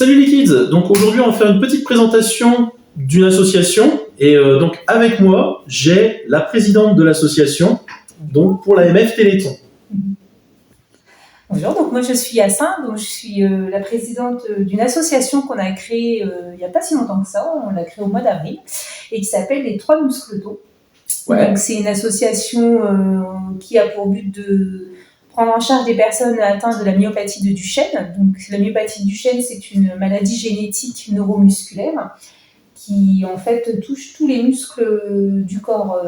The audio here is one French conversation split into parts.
Salut les kids. Donc aujourd'hui, on va faire une petite présentation d'une association. Et donc avec moi, j'ai la présidente de l'association, donc pour l'AMF Téléthon. Bonjour, donc moi je suis Yassin, donc je suis la présidente d'une association qu'on a créée il n'y a pas si longtemps que ça, on l'a créée au mois d'avril, et qui s'appelle les Trois Mousquetons. Ouais. Donc c'est une association qui a pour but de prendre en charge des personnes atteintes de la myopathie de Duchenne. Donc la myopathie de Duchenne, c'est une maladie génétique neuromusculaire qui en fait touche tous les muscles du corps,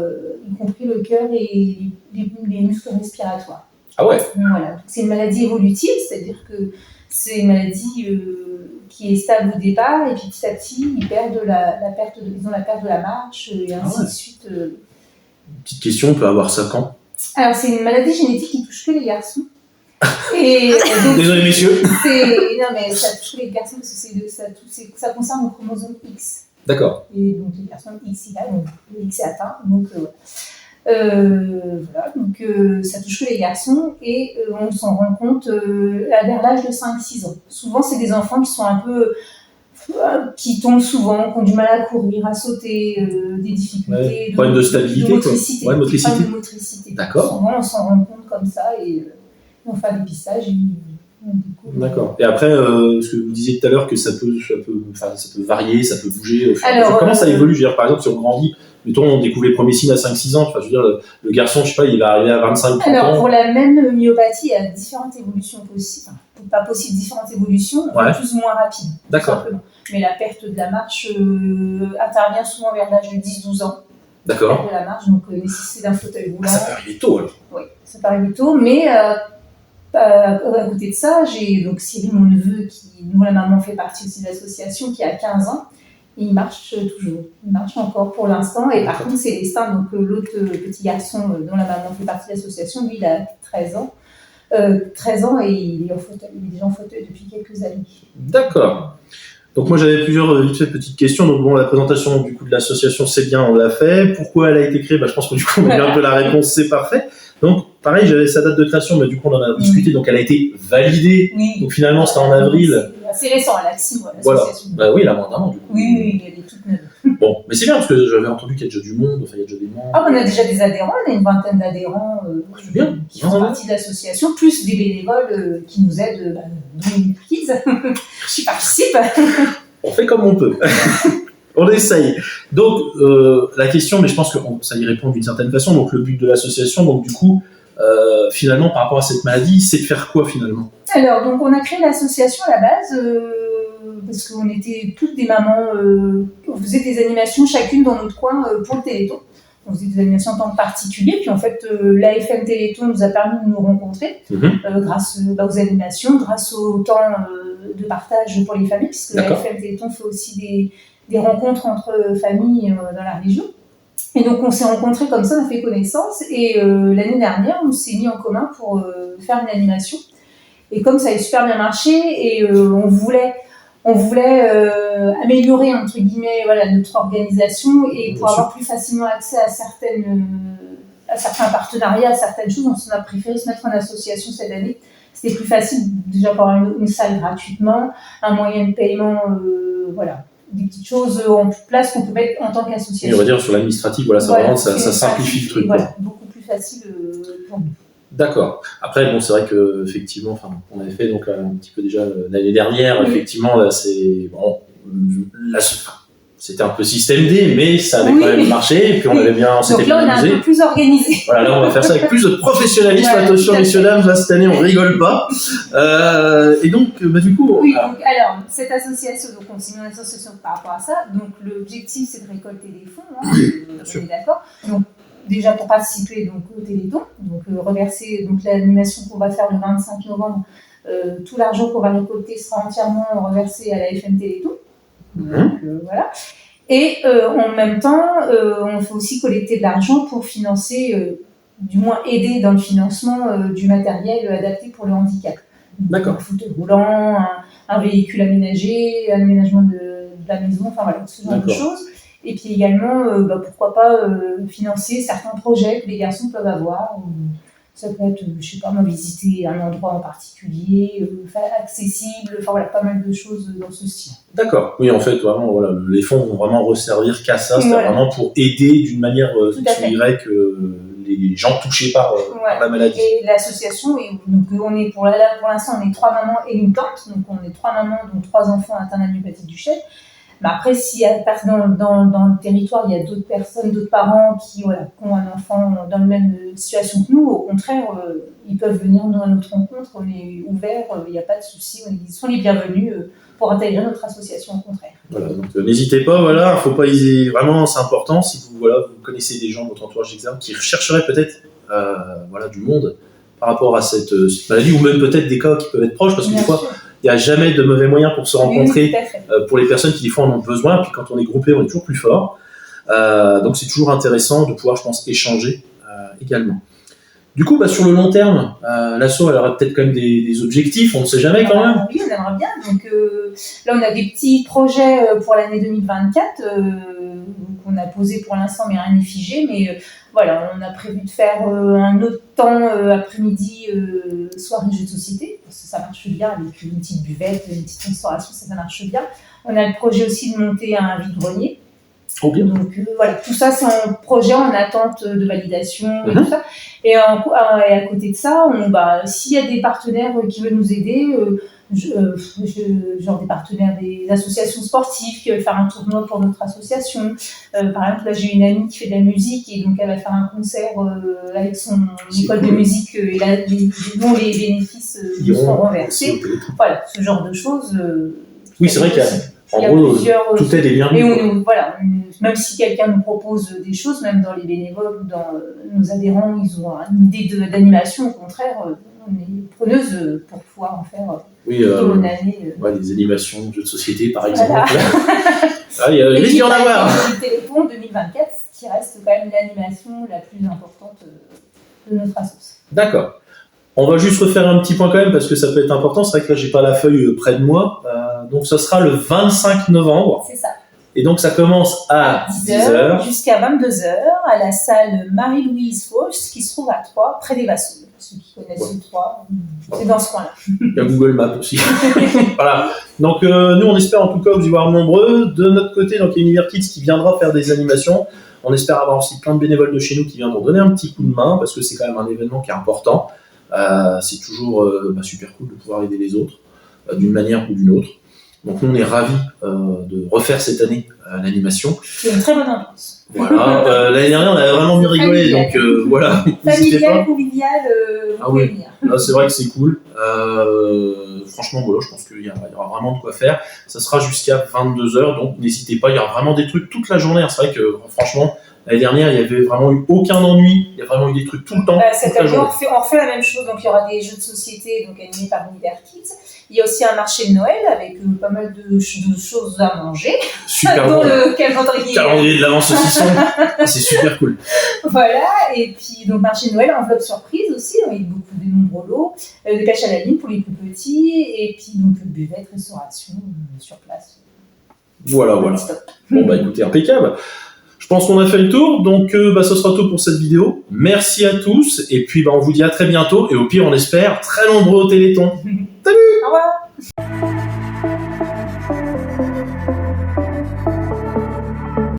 y compris le cœur et les muscles respiratoires. Ah ouais. Voilà. Donc, c'est une maladie évolutive, c'est-à-dire que c'est une maladie qui est stable au départ et puis petit à petit ils perdent ils ont la perte de la marche et ainsi de suite. Petite question, on peut avoir ça quand? Alors c'est une maladie génétique qui touche que les garçons. Et donc, désolé messieurs. Non mais ça touche que les garçons parce que ça concerne le chromosome X. D'accord. Et donc les personnes X il a, donc le X est atteint, donc voilà, donc ça touche que les garçons et on s'en rend compte vers l'âge de 5-6 ans. Souvent, c'est des enfants qui sont un peu qui tombent souvent, qui ont du mal à courir, à sauter, des difficultés. Problème de stabilité, de motricité. Quoi. Ouais, motricité. Problème de motricité. D'accord. Souvent, on s'en rend compte comme ça et on fait un dépistage et on découvre. D'accord. Et après, ce que vous disiez tout à l'heure, que ça peut varier, ça peut bouger. Au fur et à mesure. Comment ça évolue? Je veux dire, par exemple, si on grandit, mettons, on découvre les premiers signes à 5-6 ans, enfin, je veux dire, le garçon, je sais pas, il va arriver à 25-30 ans. Alors, pour la même myopathie, il y a différentes évolutions possibles. Enfin, pas possible, différentes évolutions, plus ou moins rapides. D'accord. Mais la perte de la marche intervient souvent vers l'âge de 10-12 ans. D'accord. La perte de la marche, donc nécessité d'un fauteuil roulant. Ça peut arriver tôt, alors. Oui, ça peut arriver tôt, mais à côté de ça, j'ai donc Cyril, mon neveu, dont la maman fait partie aussi de l'association, qui a 15 ans. Et il marche toujours, il marche encore pour l'instant. Et par contre, c'est Lestin, donc l'autre petit garçon dont la maman fait partie de l'association, lui, il a 13 ans. 13 ans et il est déjà en fauteuil depuis quelques années. D'accord. Donc moi j'avais plusieurs vite fait petites questions. Donc bon, la présentation du coup de l'association c'est bien, on l'a fait. Pourquoi elle a été créée? Je pense que du coup on a eu un peu la réponse, c'est parfait. Donc pareil, j'avais sa date de création, mais du coup on en a discuté, donc elle a été validée. Oui. Donc finalement c'était en avril. C'est récent, elle a 6 mois l'association. Voilà. Bah oui, elle a moins d'un an du coup. Oui, elle est toute neuve. Bon, mais c'est bien parce que j'avais entendu qu'il y a déjà du monde, enfin il y a déjà des membres. Ah, on a déjà des adhérents, on a une vingtaine d'adhérents qui font partie de l'association, plus des bénévoles qui nous aident, dont les kids qui participent. On fait comme on peut. On essaye. Donc, la question, mais je pense que ça y répond d'une certaine façon. Donc, le but de l'association, donc du coup, finalement, par rapport à cette maladie, c'est de faire quoi finalement? Alors, donc, on a créé l'association à la base parce qu'on était toutes des mamans, on faisait des animations chacune dans notre coin pour le Téléthon. On faisait des animations en temps particulier, puis en fait, l'AFM Téléthon nous a permis de nous rencontrer grâce aux animations, grâce au temps de partage pour les familles, puisque l'AFM Téléthon fait aussi des rencontres entre familles dans la région. Et donc, on s'est rencontrés comme ça, on a fait connaissance, et l'année dernière, on s'est mis en commun pour faire une animation. Et comme ça a super bien marché, et on voulait améliorer entre guillemets notre organisation et pour avoir plus facilement accès à certains partenariats, à certaines choses, on a préféré se mettre en association cette année. C'était plus facile déjà pour avoir une salle gratuitement, un moyen de paiement, des petites choses en place qu'on peut mettre en tant qu'association. Et on va dire sur l'administratif, ça simplifie le truc. Voilà, beaucoup plus facile pour nous. D'accord. Après, bon, c'est vrai que effectivement, on avait fait donc un petit peu déjà l'année dernière. Effectivement, là, c'est bon. C'était un peu système D, mais ça avait quand même marché. Et puis on avait bien, on s'était bien amusé. Donc là, on est un peu plus organisé. Voilà, là, on va faire ça avec plus de professionnalisme. Attention, messieurs dames, là, cette année, on rigole pas. Et donc, du coup. Oui. Donc, alors, cette association, donc on s'est mis en association par rapport à ça. Donc, l'objectif, c'est de récolter des fonds. On est d'accord. Donc, déjà pour participer donc au Téléthon, donc reverser donc l'animation qu'on va faire le 25 novembre, tout l'argent qu'on va récolter sera entièrement reversé à la FM Téléthon. Donc, voilà. Et en même temps, on fait aussi collecter de l'argent pour financer, du moins aider dans le financement du matériel adapté pour le handicap. D'accord. Un fauteuil roulant, un véhicule aménagé, un aménagement de la maison, enfin voilà, ce genre de choses. Et puis également, pourquoi pas financer certains projets que les garçons peuvent avoir. Ça peut être, je sais pas moi, visiter un endroit en particulier, accessible, enfin voilà, pas mal de choses dans ce style. D'accord. Oui, en fait, vraiment, voilà, les fonds vont vraiment resservir qu'à ça, c'est Voilà. vraiment pour aider d'une manière Tout à fait. Y les gens touchés par la maladie. Et l'association, donc on est pour l'instant, on est 3 mamans et une tante, donc on est 3 mamans, donc 3 enfants atteints d'amyopathie du chef. Mais après, si dans le territoire, il y a d'autres personnes, d'autres parents qui ont un enfant dans la même situation que nous, au contraire, ils peuvent venir à notre rencontre, on est ouvert, il n'y a pas de souci, ils sont les bienvenus pour intégrer notre association, au contraire. Voilà, donc n'hésitez pas, voilà, faut pas hésiter, vraiment c'est important, si vous connaissez des gens de votre entourage externe qui rechercheraient peut-être du monde par rapport à cette maladie, ou même peut-être des cas qui peuvent être proches, parce que des fois, il n'y a jamais de mauvais moyens pour se rencontrer, pour les personnes qui des fois en ont besoin, puis quand on est groupé, on est toujours plus fort. Donc c'est toujours intéressant de pouvoir, je pense, échanger également. Du coup, sur le long terme, l'asso, elle aura peut-être quand même des objectifs, on ne sait jamais quand même. Oui, on aimerait bien. Donc là, on a des petits projets pour l'année 2024 qu'on a posés pour l'instant, mais rien n'est figé. Mais voilà, on a prévu de faire un autre temps après-midi, soirée jeux de société, parce que ça marche bien avec une petite buvette, une petite restauration, ça marche bien. On a le projet aussi de monter un vide-grenier. Okay. Donc voilà, tout ça c'est un projet en attente de validation et tout ça. Et à côté de ça, s'il y a des partenaires qui veulent nous aider, genre des partenaires des associations sportives qui veulent faire un tournoi pour notre association. Par exemple, là j'ai une amie qui fait de la musique et donc elle va faire un concert avec son école de musique et dont les bénéfices nous seront reversés. Voilà, ce genre de choses. Oui, c'est vrai qu'il y a... En gros, tout aide est bien. Et même si quelqu'un nous propose des choses, même dans les bénévoles, dans nos adhérents, ils ont une idée d'animation, au contraire, on est preneuse pour pouvoir en faire tout une année. Les animations, jeux de société, par exemple. Il risque d'y en avoir. Le Téléthon 2024, qui reste quand même l'animation la plus importante de notre association. D'accord. On va juste refaire un petit point quand même, parce que ça peut être important. C'est vrai que là, j'ai pas la feuille près de moi. Donc, ça sera le 25 novembre. C'est ça. Et donc, ça commence à 10h. Jusqu'à 22h, à la salle Marie-Louise Fauche, qui se trouve à Troyes, près des Vassaux. Ceux qui connaissent Troyes, c'est dans ce coin-là. Il y a Google Maps aussi. Voilà. Donc, nous, on espère en tout cas vous y voir nombreux. De notre côté, donc, il y a Univers Kids qui viendra faire des animations. On espère avoir aussi plein de bénévoles de chez nous qui viendront donner un petit coup de main, parce que c'est quand même un événement qui est important. C'est toujours super cool de pouvoir aider les autres d'une manière ou d'une autre. Donc nous on est ravis de refaire cette année l'animation. C'est une très bonne ambiance. Voilà, l'année dernière on avait vraiment mieux rigolé, donc voilà. Familial, convivial, vous pouvez venir. Là, c'est vrai que c'est cool. Franchement, voilà, je pense qu'il y aura vraiment de quoi faire. Ça sera jusqu'à 22h, donc n'hésitez pas, il y aura vraiment des trucs toute la journée. C'est vrai que franchement, l'année dernière, il n'y avait vraiment eu aucun ennui. Il y a vraiment eu des trucs tout le temps. Cette année, on refait la même chose. Donc, il y aura des jeux de société animés par Univers Kids. Il y a aussi un marché de Noël avec pas mal de choses à manger. Super dans bon. Le calendrier de l'avant saucisson. C'est super cool. Voilà. Et puis, donc, marché de Noël, enveloppe surprise aussi, avec beaucoup de nombreux lots. De pêche à la ligne pour les plus petits. Et puis, donc, buvette, restauration sur place. Voilà. Bon, écoutez, impeccable. Je pense qu'on a fait le tour, donc ce sera tout pour cette vidéo. Merci à tous, et puis on vous dit à très bientôt, et au pire, on espère très nombreux au Téléthon. Salut! Au revoir!